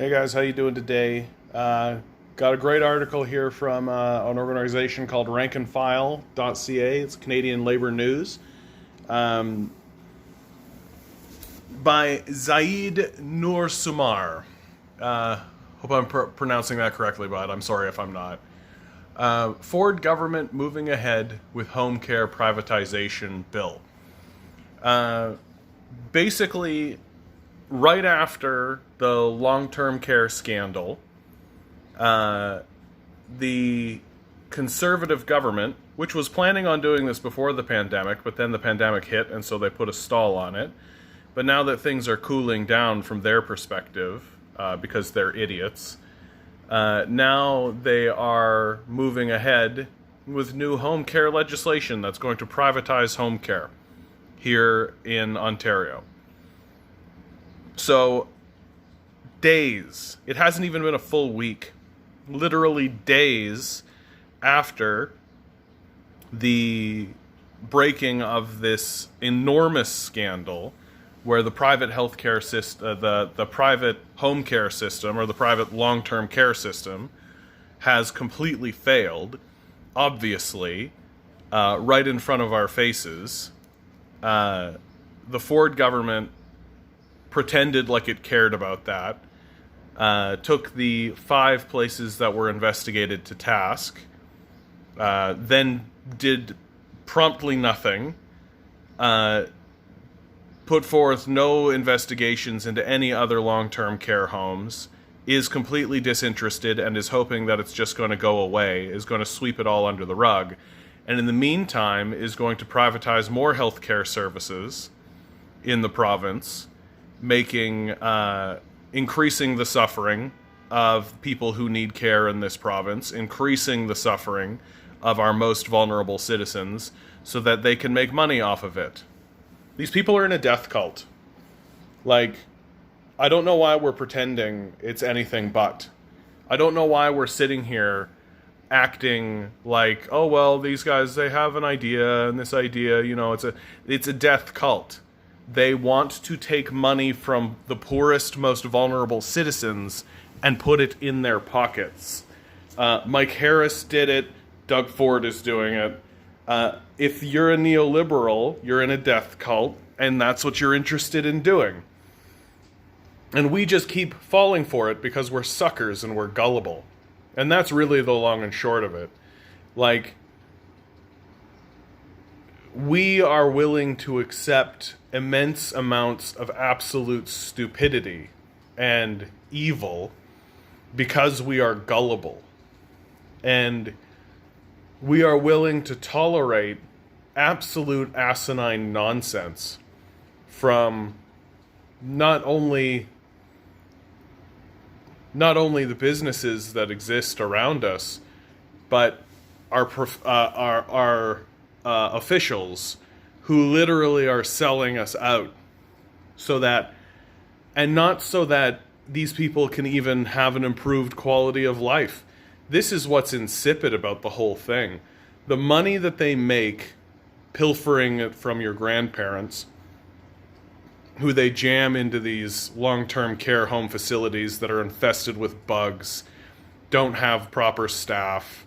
Hey guys, how you doing today? Got a great article here from an organization called rankandfile.ca. It's Canadian Labor News, um, by Zaid Noor Sumar. Hope I'm pronouncing that correctly, but I'm sorry if I'm not. Ford government moving ahead with home care privatization bill. Basically, right after the long-term care scandal, the conservative government, which was planning on doing this before the pandemic, but then the pandemic hit, and so they put a stall on it. But now that things are cooling down from their perspective, because they're idiots, now they are moving ahead with new home care legislation that's going to privatize home care here in Ontario. So, days, it hasn't even been a full week, literally days after the breaking of this enormous scandal where the private healthcare system, the private home care system, or the private long-term care system has completely failed, obviously, right in front of our faces. The Ford government pretended like it cared about that, took the 5 places that were investigated to task, then did promptly nothing, put forth no investigations into any other long-term care homes, is completely disinterested and is hoping that it's just going to go away, is going to sweep it all under the rug, and in the meantime is going to privatize more healthcare services in the province, increasing the suffering of people who need care in this province, increasing the suffering of our most vulnerable citizens so that they can make money off of it. These people are in a death cult. Like, I don't know why we're pretending it's anything but. I don't know why we're sitting here acting like, oh, well, these guys, they have an idea, and this idea, it's a death cult. They want to take money from the poorest, most vulnerable citizens and put it in their pockets. Mike Harris did it. Doug Ford is doing it. If you're a neoliberal, you're in a death cult, and that's what you're interested in doing. And we just keep falling for it because we're suckers and we're gullible. And that's really the long and short of it. Like, we are willing to accept immense amounts of absolute stupidity and evil because we are gullible. And we are willing to tolerate absolute asinine nonsense from not only the businesses that exist around us, but our officials who literally are selling us out not so that these people can even have an improved quality of life. This is what's insipid about the whole thing. The money that they make pilfering it from your grandparents, who they jam into these long-term care home facilities that are infested with bugs, don't have proper staff,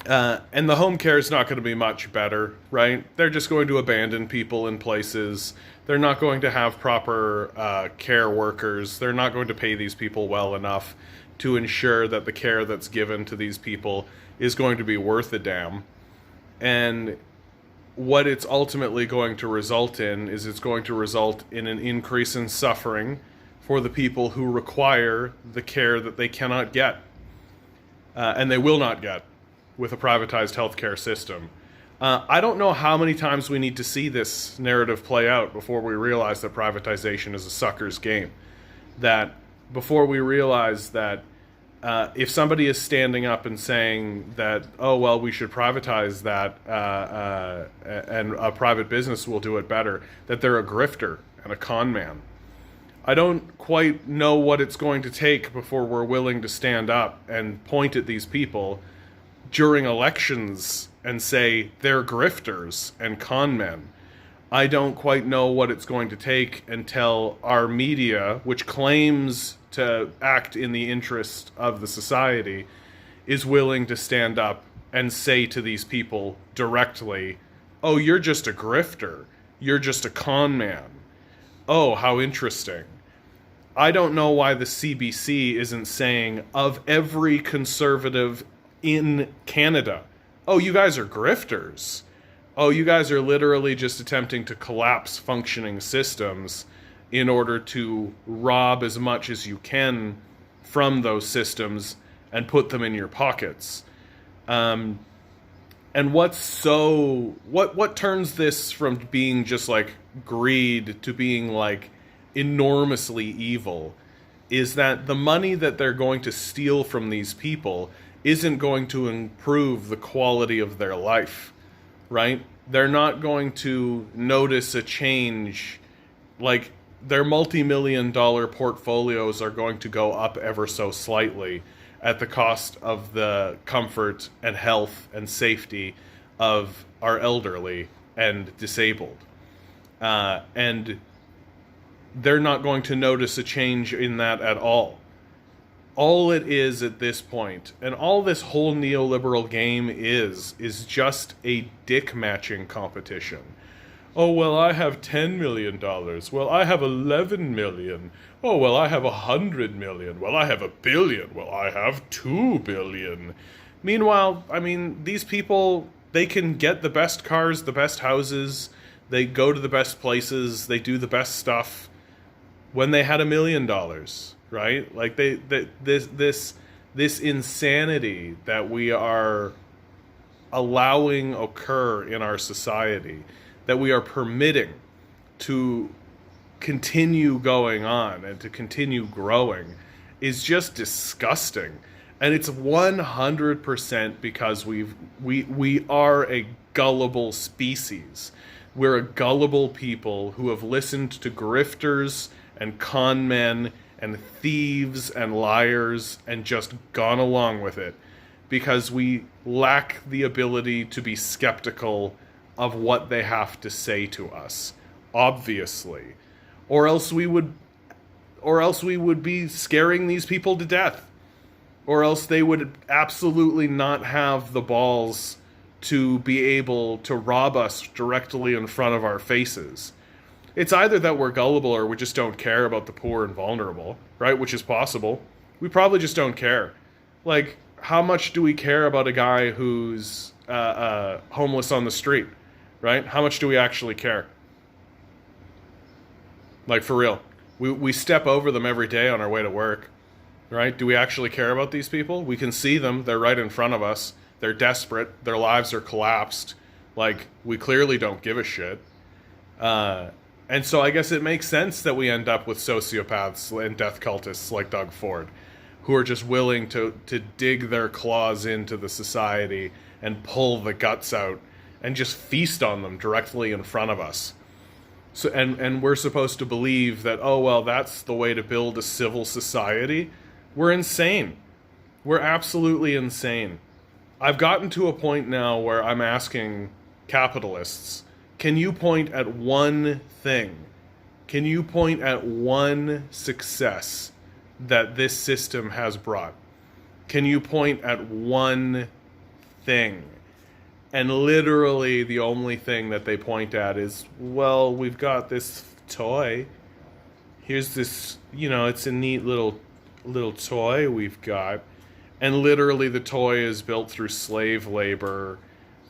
and the home care is not going to be much better, right? They're just going to abandon people in places. They're not going to have proper care workers. They're not going to pay these people well enough to ensure that the care that's given to these people is going to be worth a damn. And what it's ultimately going to result in is it's going to result in an increase in suffering for the people who require the care that they cannot get, and they will not get with a privatized healthcare system. I don't know how many times we need to see this narrative play out before we realize that privatization is a sucker's game. That before we realize that if somebody is standing up and saying that, oh, well, we should privatize that and a private business will do it better, that they're a grifter and a con man. I don't quite know what it's going to take before we're willing to stand up and point at these people during elections and say they're grifters and con men. I don't quite know what it's going to take until our media, which claims to act in the interest of the society, is willing to stand up and say to these people directly, oh, you're just a grifter. You're just a con man. Oh, how interesting. I don't know why the CBC isn't saying of every conservative in Canada, oh, you guys are grifters. Oh, you guys are literally just attempting to collapse functioning systems in order to rob as much as you can from those systems and put them in your pockets. And what turns this from being just like greed to being like enormously evil is that the money that they're going to steal from these people isn't going to improve the quality of their life, right? They're not going to notice a change. Like, their multi-million dollar portfolios are going to go up ever so slightly at the cost of the comfort and health and safety of our elderly and disabled. And they're not going to notice a change in that at all. All it is at this point, and all this whole neoliberal game is just a dick matching competition. Oh, well, I have $10 million. Well, I have 11 million. Oh, well, I have 100 million. Well, I have 1 billion. Well, I have 2 billion. Meanwhile, I mean, these people, they can get the best cars, the best houses, they go to the best places, they do the best stuff when they had $1 million, right? Like this insanity that we are allowing occur in our society, that we are permitting to continue going on and to continue growing, is just disgusting. And it's 100% because we are a gullible species. We're a gullible people who have listened to grifters and con men and thieves and liars and just gone along with it because we lack the ability to be skeptical of what they have to say to us, obviously, or else we would be scaring these people to death, or else they would absolutely not have the balls to be able to rob us directly in front of our faces. It's either that we're gullible or we just don't care about the poor and vulnerable, right? Which is possible. We probably just don't care. Like, how much do we care about a guy who's homeless on the street, right? How much do we actually care? Like, for real. We step over them every day on our way to work, right? Do we actually care about these people? We can see them. They're right in front of us. They're desperate. Their lives are collapsed. Like, we clearly don't give a shit. And so I guess it makes sense that we end up with sociopaths and death cultists like Doug Ford, who are just willing to dig their claws into the society and pull the guts out and just feast on them directly in front of us. So, and we're supposed to believe that, oh, well, that's the way to build a civil society. We're insane. We're absolutely insane. I've gotten to a point now where I'm asking capitalists, can you point at one thing? Can you point at one success that this system has brought? Can you point at one thing? And literally the only thing that they point at is, well, we've got this toy. Here's this, it's a neat little toy we've got. And literally the toy is built through slave labor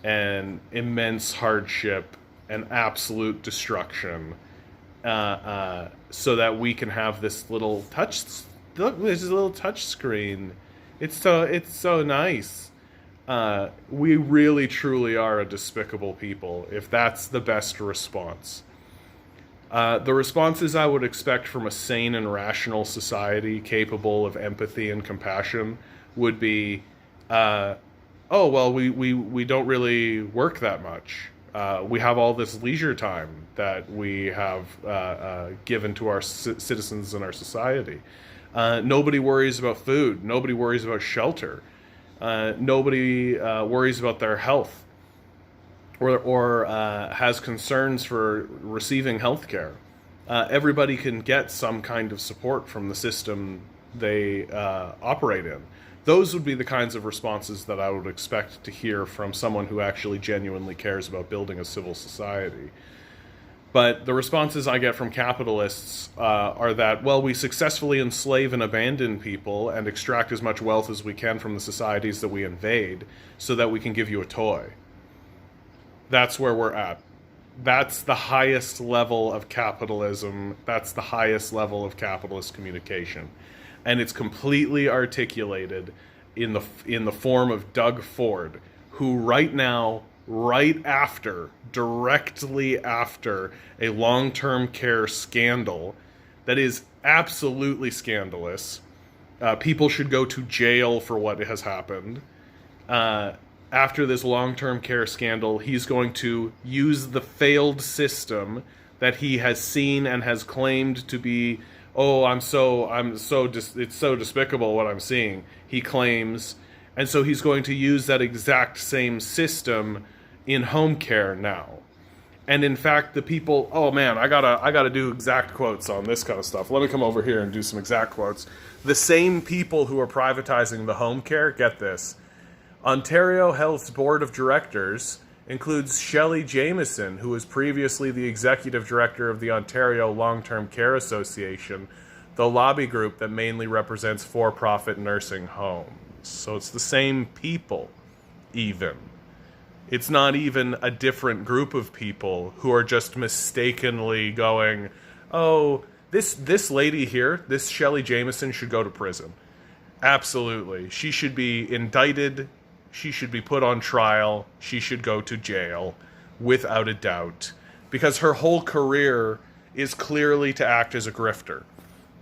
and immense hardship and absolute destruction, so that we can have this little touch. Look, there's a little touch screen. It's so nice. We really truly are a despicable people if that's the best response. The responses I would expect from a sane and rational society capable of empathy and compassion would be, oh, well, we don't really work that much. We have all this leisure time that we have given to our citizens in our society. Nobody worries about food. Nobody worries about shelter. Nobody worries about their health. or has concerns for receiving health care. Everybody can get some kind of support from the system they operate in. Those would be the kinds of responses that I would expect to hear from someone who actually genuinely cares about building a civil society. But the responses I get from capitalists are that, well, we successfully enslave and abandon people and extract as much wealth as we can from the societies that we invade so that we can give you a toy. That's where we're at. That's the highest level of capitalism. That's the highest level of capitalist communication. And it's completely articulated in the form of Doug Ford, who right now, directly after a long-term care scandal that is absolutely scandalous. People should go to jail for what has happened. After this long-term care scandal, he's going to use the failed system that he has seen and has claimed to be, it's so despicable what I'm seeing, he claims. And so he's going to use that exact same system in home care now. And in fact, the people, oh man, I gotta do exact quotes on this kind of stuff. Let me come over here and do some exact quotes. The same people who are privatizing the home care, get this. Ontario Health's board of directors includes Shelly Jamieson, who was previously the executive director of the Ontario Long-Term Care Association, the lobby group that mainly represents for-profit nursing homes. So it's the same people, even. It's not even a different group of people who are just mistakenly going, oh, this lady here, this Shelly Jamieson, should go to prison. Absolutely. She should be indicted. She should be put on trial. She should go to jail, without a doubt. Because her whole career is clearly to act as a grifter.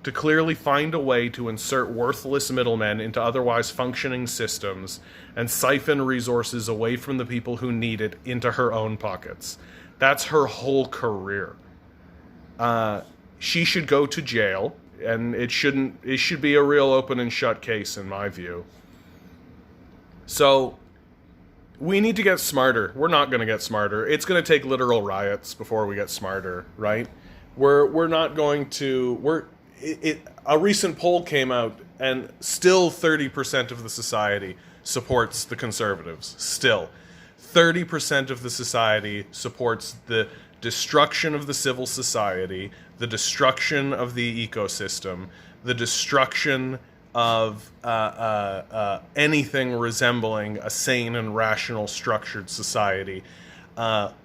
To clearly find a way to insert worthless middlemen into otherwise functioning systems and siphon resources away from the people who need it into her own pockets. That's her whole career. She should go to jail, and it should be a real open and shut case in my view. So we need to get smarter. We're not going to get smarter. It's going to take literal riots before we get smarter, right? We're not going to. A recent poll came out, and still 30% of the society supports the Conservatives. Still, 30% of the society supports the destruction of the civil society, the destruction of the ecosystem, the destruction of anything resembling a sane and rational structured society,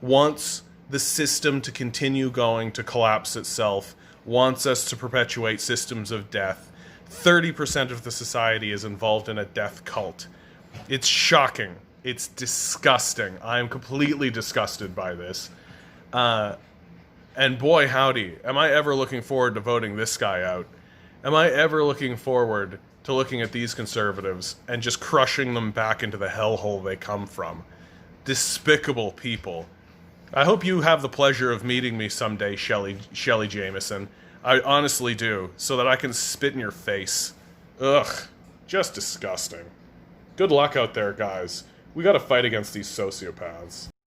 wants the system to continue going, to collapse itself, wants us to perpetuate systems of death. 30% of the society is involved in a death cult. It's shocking. It's disgusting. I am completely disgusted by this. And boy, howdy, am I ever looking forward to voting this guy out. Am I ever looking forward to looking at these conservatives and just crushing them back into the hellhole they come from. Despicable people. I hope you have the pleasure of meeting me someday, Shelly Jamieson. I honestly do, so that I can spit in your face. Ugh, just disgusting. Good luck out there, guys. We gotta fight against these sociopaths.